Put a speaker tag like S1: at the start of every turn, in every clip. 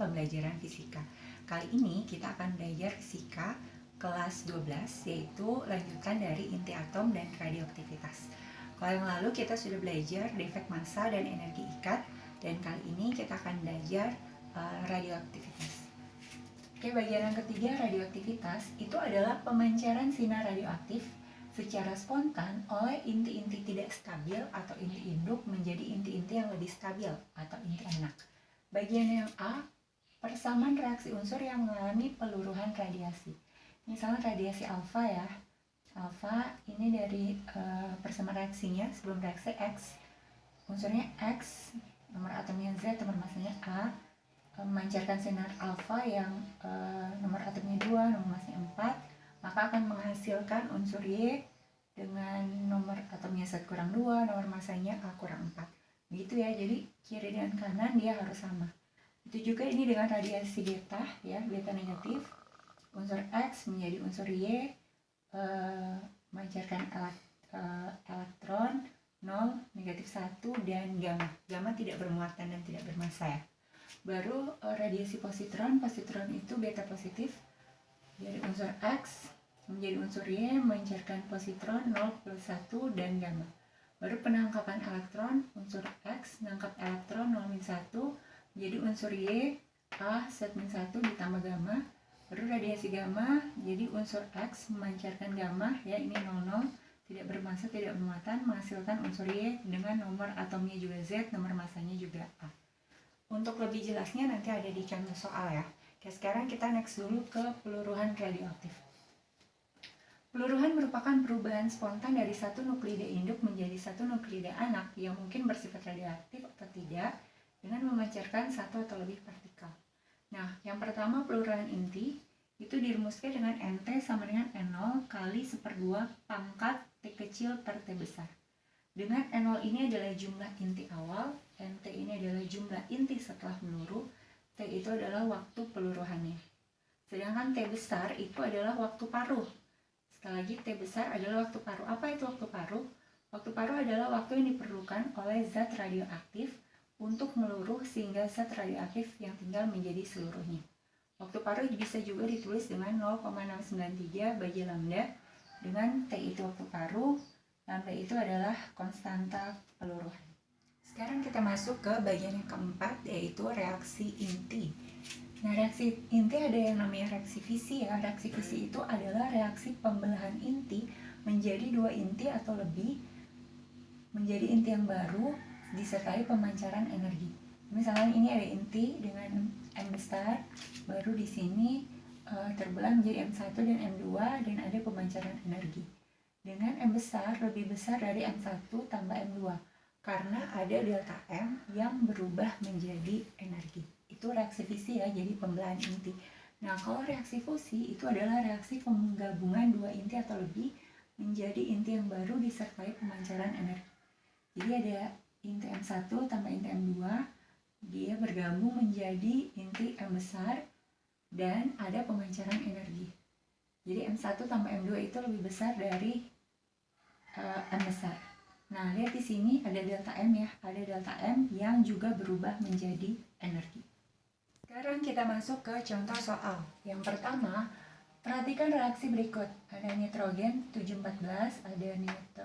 S1: pembelajaran fisika. Kali ini kita akan belajar fisika kelas 12, yaitu lanjutan dari inti atom dan radioaktivitas. Kalau yang lalu kita sudah belajar defek massa dan energi ikat, dan kali ini kita akan belajar radioaktivitas. Oke, bagian yang ketiga, radioaktivitas, itu adalah pemancaran sinar radioaktif secara spontan oleh inti-inti tidak stabil atau inti induk menjadi inti-inti yang lebih stabil atau inti anak. Bagian yang A, persamaan reaksi unsur yang mengalami peluruhan radiasi. Misalnya radiasi alfa ya. Alfa ini dari persamaan reaksinya sebelum reaksi X. Unsurnya X, nomor atomnya Z, nomor massanya A, memancarkan sinar alfa yang nomor atomnya 2, nomor massanya 4, maka akan menghasilkan unsur Y dengan nomor atomnya Z kurang 2, nomor massanya A kurang 4. Begitu ya, jadi kiri dan kanan dia harus sama. Itu juga ini dengan radiasi beta ya, beta negatif. Unsur X menjadi unsur Y, memancarkan elektron 0, negatif 1, dan gamma. Gamma tidak bermuatan dan tidak bermassa ya. Baru radiasi positron, positron itu beta positif dari unsur X menjadi unsur Y, memancarkan positron 0 plus 1 dan gamma. Baru penangkapan elektron, unsur X menangkap elektron 0 min 1 menjadi unsur Y, A, Z min 1 ditambah gamma. Baru radiasi gamma, jadi unsur X memancarkan gamma, ya ini 00, tidak bermassa, tidak bermuatan, menghasilkan unsur Y dengan nomor atomnya juga Z, nomor massanya juga A. Untuk lebih jelasnya nanti ada di contoh soal ya. Oke, sekarang kita next dulu ke peluruhan radioaktif. Peluruhan merupakan perubahan spontan dari satu nuklida induk menjadi satu nuklida anak yang mungkin bersifat radioaktif atau tidak dengan memancarkan satu atau lebih partikel. Nah, yang pertama peluruhan inti itu dirumuskan dengan NT sama dengan N0 kali 1/2 pangkat T kecil per T besar. Dengan N0 ini adalah jumlah inti awal, NT ini adalah jumlah inti setelah meluruh, T itu adalah waktu peluruhannya. Sedangkan T besar itu adalah waktu paruh. Sekali lagi, T besar adalah waktu paruh. Apa itu waktu paruh? Waktu paruh adalah waktu yang diperlukan oleh zat radioaktif untuk meluruh sehingga zat radioaktif yang tinggal menjadi seluruhnya. Waktu paruh bisa juga ditulis dengan 0,693 bagi lambda, dengan T itu waktu paruh, lambda itu adalah konstanta peluruhan. Sekarang kita masuk ke bagian yang keempat, yaitu reaksi inti. Nah, reaksi inti ada yang namanya reaksi fisi ya. Reaksi fisi itu adalah reaksi pembelahan inti menjadi dua inti atau lebih menjadi inti yang baru disertai pemancaran energi. Misalnya ini ada inti dengan M besar, baru di sini terbelah menjadi M1 dan M2 dan ada pemancaran energi. Dengan M besar lebih besar dari M1 tambah M2 karena ada delta M yang berubah menjadi energi. Itu reaksi fisi ya, jadi pembelahan inti. Nah, kalau reaksi fusi itu adalah reaksi penggabungan dua inti atau lebih menjadi inti yang baru disertai pemancaran energi. Jadi ada inti M1 tambah inti M2, dia bergabung menjadi inti M besar dan ada pemancaran energi. Jadi M1 tambah M2 itu lebih besar dari M besar. Nah, lihat di sini ada delta M ya, ada delta M yang juga berubah menjadi energi. Sekarang kita masuk ke contoh soal. Yang pertama, perhatikan reaksi berikut. Ada nitrogen 714, ada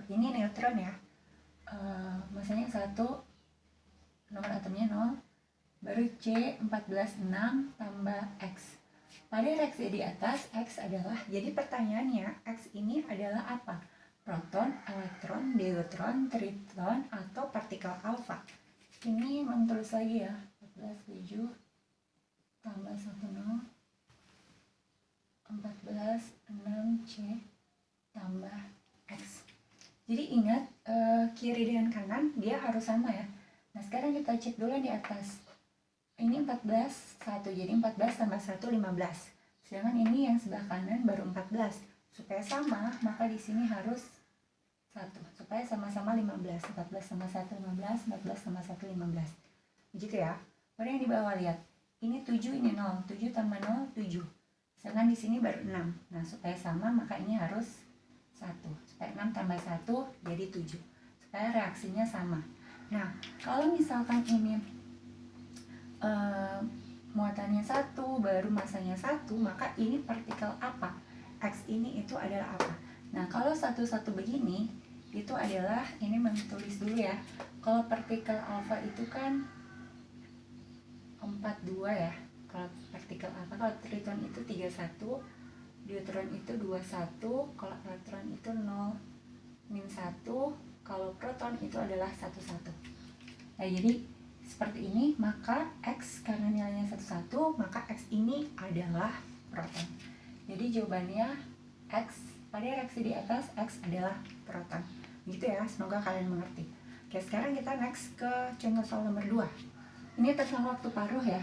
S1: ini neutron ya. Massanya 1, nomor atomnya 0, baru C146 tambah X. Pada reaksi di atas, X adalah, jadi pertanyaannya, X ini adalah apa? Proton, elektron, deuteron, tritium, atau partikel alfa. Ini menulis lagi ya, 14, 7 tambah 10, 14, 6, C tambah X. Jadi ingat, kiri dan kanan dia harus sama ya. Nah, sekarang kita cek dulu di atas. Ini 14, 1, jadi 14 tambah 1, 15. Sedangkan ini yang sebelah kanan baru 14. Supaya sama, maka di sini harus 1. Supaya sama-sama 15. 14 tambah 1, 15. 14 tambah 1, 15. Begitu ya. Baru yang di bawah lihat. Ini 7, ini 0. 7 tambah 0, 7. Sedangkan di sini baru 6. Nah, supaya sama, maka ini harus 1. Supaya 6 tambah 1, jadi 7. Supaya reaksinya sama. Nah, kalau misalkan ini muatannya 1, baru masanya 1, maka ini partikel apa? X ini itu adalah apa? Nah, kalau satu-satu begini, itu adalah, ini menulis dulu ya, kalau partikel alfa itu kan 42 ya, kalau partikel alfa. Kalau triton itu 31, deuteron itu 21, kalau elektron itu 0, min 1, kalau proton itu adalah 11. Nah, jadi seperti ini, maka X karena nilainya 11, maka X ini adalah proton. Jadi jawabannya X, pada reaksi di atas X adalah proton. Gitu ya, semoga kalian mengerti. Oke, sekarang kita next ke contoh soal nomor 2. Ini tentang waktu paruh ya.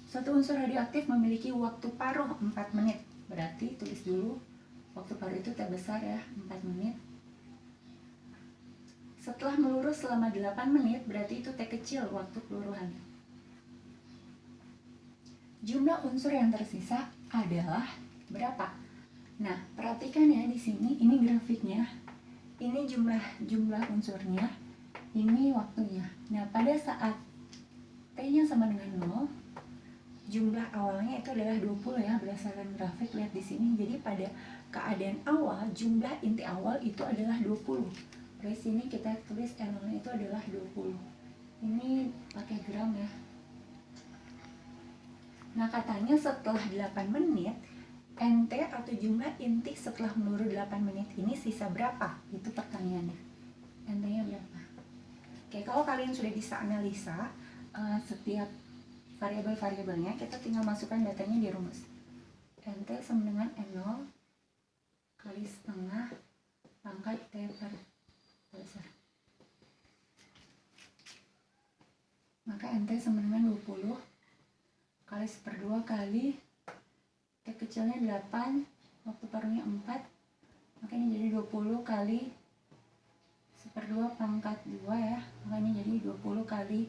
S1: Suatu unsur radioaktif memiliki waktu paruh 4 menit. Berarti tulis dulu, waktu paruh itu terbesar ya, 4 menit. Setelah melurus selama 8 menit, berarti itu T kecil waktu peluruhan. Jumlah unsur yang tersisa adalah berapa? Nah, perhatikan ya di sini, ini grafiknya. Ini jumlah unsurnya, ini waktunya. Nah, pada saat T-nya sama dengan 0, jumlah awalnya itu adalah 20 ya, berdasarkan grafik, lihat di sini. Jadi pada keadaan awal, jumlah inti awal itu adalah 20. Terus sini kita tulis N0 itu adalah 20. Ini pakai gram ya. Nah, katanya setelah 8 menit, NT atau jumlah inti setelah meluru 8 menit ini sisa berapa? Itu pertanyaannya. NT-nya berapa? Oke, kalau kalian sudah bisa analisa setiap variabel-variabelnya, kita tinggal masukkan datanya di rumus. NT sama dengan N0 kali setengah pangkat T per besar. Maka NT sama dengan 20 kali 1/2 kali T kecilnya 8, waktu paruhnya 4, maka ini jadi 20 kali 1/2 pangkat 2 ya, maka ini jadi 20 kali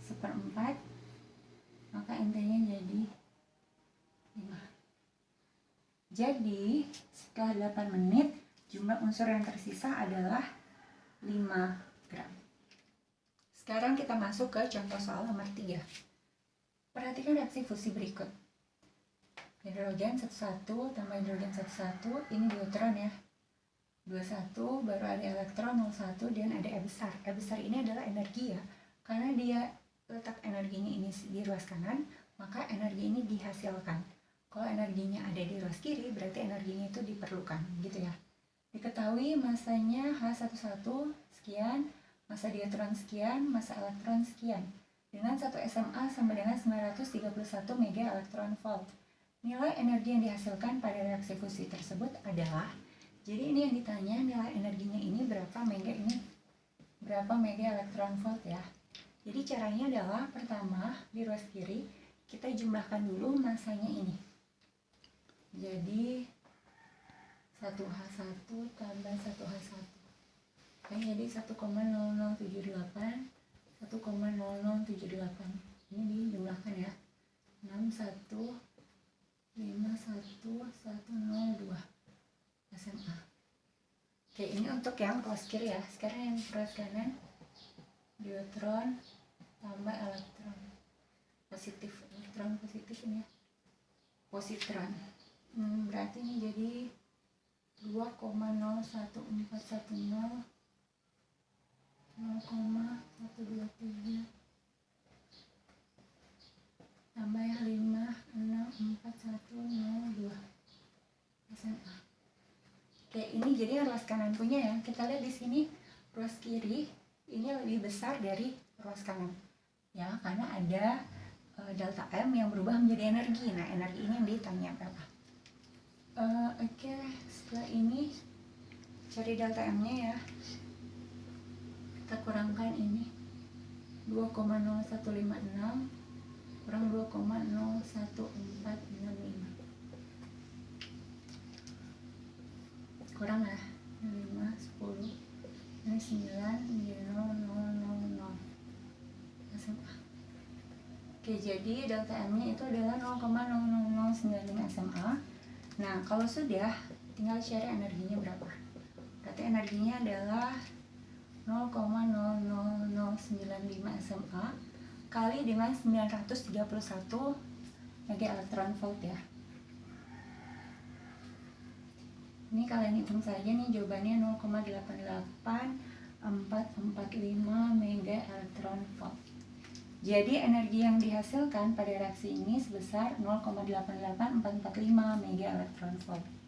S1: 1/4, maka NT-nya jadi 5. Jadi setelah 8 menit, jumlah unsur yang tersisa adalah 5 gram. Sekarang kita masuk ke contoh soal nomor 3. Perhatikan reaksi fusi berikut. Hidrogen 11 tambah hidrogen 11, ini deuteron ya. 21, baru ada elektron 01, dan ada E besar. E besar ini adalah energi ya. Karena dia letak energinya ini di ruas kanan, maka energi ini dihasilkan. Kalau energinya ada di ruas kiri, berarti energinya itu diperlukan, gitu ya. Diketahui masanya H11 sekian, massa deuteron sekian, massa elektron sekian. Dengan 1 SMA sama dengan 931 mega elektron volt. Nilai energi yang dihasilkan pada reaksi fusi tersebut adalah, jadi ini yang ditanya, nilai energinya ini berapa mega, ini berapa mega elektron volt ya. Jadi caranya adalah, pertama di ruas kiri kita jumlahkan dulu massanya ini. Jadi 1H1 tambah 1H1. Oke, jadi 1,0078, 1,0078. Ini dijumlahkan ya. 6151,102 SMA. Oke, ini untuk yang ruas kiri ya. Sekarang yang ruas kanan, deuteron tambah elektron positif, elektron positif ini ya, positron. Berarti ini jadi 2,01410, 0,123 tambah ya 5,64102 SMA. Oke, ini jadi ruas kanan punya ya. Kita lihat di sini ruas kiri ini lebih besar dari ruas kanan ya, karena ada delta M yang berubah menjadi energi. Nah, energi ini yang ditanya berapa. Oke, setelah ini cari delta M-nya ya. Kita kurangkan ini 2,0156 kurang 2,01465, kurang ya 5, 10, ini 9, 0,000 SMA. Oke, jadi delta M-nya itu adalah 0,00095 SMA. Nah, kalau sudah, tinggal cari energinya berapa. Berarti energinya adalah 0,00095 SMA kali dengan 931 mega elektron volt ya. Ini kalian hitung saja nih, jawabannya 0,88445 mega elektron volt. Jadi energi yang dihasilkan pada reaksi ini sebesar 0,88445 mega elektron volt.